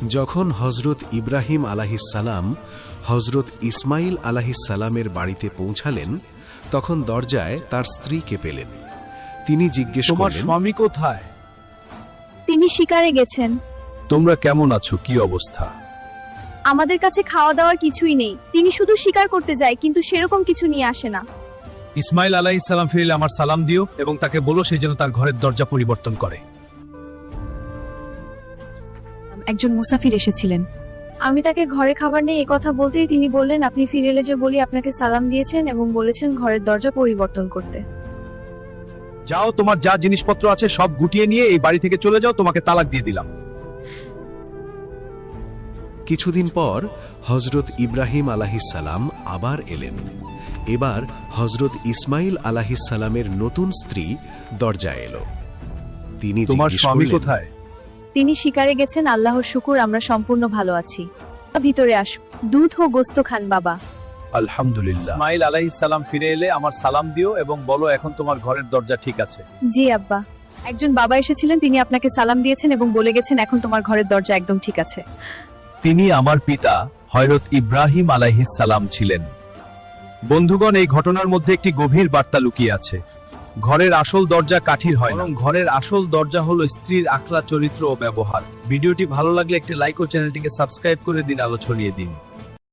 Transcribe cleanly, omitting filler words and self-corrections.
যখন হজরত ইব্রাহিম আলাহিসাল্লাম হজরত ইসমাইল আলাহিসাল্লামের বাড়িতে পৌঁছালেন, তখন দরজায় তার স্ত্রীকে পেলেন। তিনি জিজ্ঞেস তোমার করলেন, স্বামী কোথায়? তিনি শিকারে গেছেন। তোমরা কেমন আছো? কি অবস্থা? আমাদের কাছে খাওয়া দাওয়ার কিছুই নেই। তিনি শুধু শিকার করতে যায়, কিন্তু সেরকম কিছু নিয়ে আসে না। ইসমাইল আলাইহিস সালাম ফিরলে আমার সালাম দিও এবং তাকে বলো সে যেন তার ঘরের দরজা পরিবর্তন করে। একজন মুসাফির এসেছিলেন। আমি তাকে ঘরে খাবার নেই এ কথা বলতেই তিনি বললেন, আপনি ফিরে এলে যে বলি আপনাকে সালাম দিয়েছেন এবং বলেছেন ঘরের দরজা পরিবর্তন করতে। যাও, তোমার যা জিনিসপত্র আছে সব গুটিয়ে নিয়ে এই বাড়ি থেকে চলে যাও, তোমাকে তালাক দিয়ে দিলাম। কিছুদিন পর হজরত ইব্রাহিম আলাহিসাল্লাম আবার এলেন। এবার হজরত ইসমাইল আলাহিসাল্লামের নতুন স্ত্রী দরজায় এলো। তিনি তোমার জিজ্ঞেস স্বামী করলেন, কোথায়? তিনি শিকারে গেছেন, আল্লাহর শুকুর আমরা সম্পূর্ণ ভালো আছি। ভিতরে আসুন, দুধ ও গোস্ত খান বাবা। আলহামদুলিল্লাহ। ইসমাইল আলাইহিস সালাম ফিরে এলে আমার সালাম দিও এবং বলো এখন তোমার ঘরের দরজা ঠিক আছে। জি আব্বা। একজন বাবা এসেছিলেন, তিনি আপনাকে সালাম দিয়েছেন এবং বলে গেছেন এখন তোমার ঘরের দরজা একদম ঠিক আছে। তিনি আমার পিতা হযরত ইব্রাহিম আলাইহিস সালাম ছিলেন। বন্ধুগণ, এই ঘটনার মধ্যে একটি গভীর বার্তা লুকিয়ে আছে। ঘরের আসল দরজা কাঠির হয় না, ঘরের আসল দরজা হলো স্ত্রীর আখলাক, চরিত্র ও ব্যবহার। ভিডিওটি ভালো লাগলে একটি লাইক ও চ্যানেলটিকে সাবস্ক্রাইব করে দিন, আলো ছড়িয়ে দিন।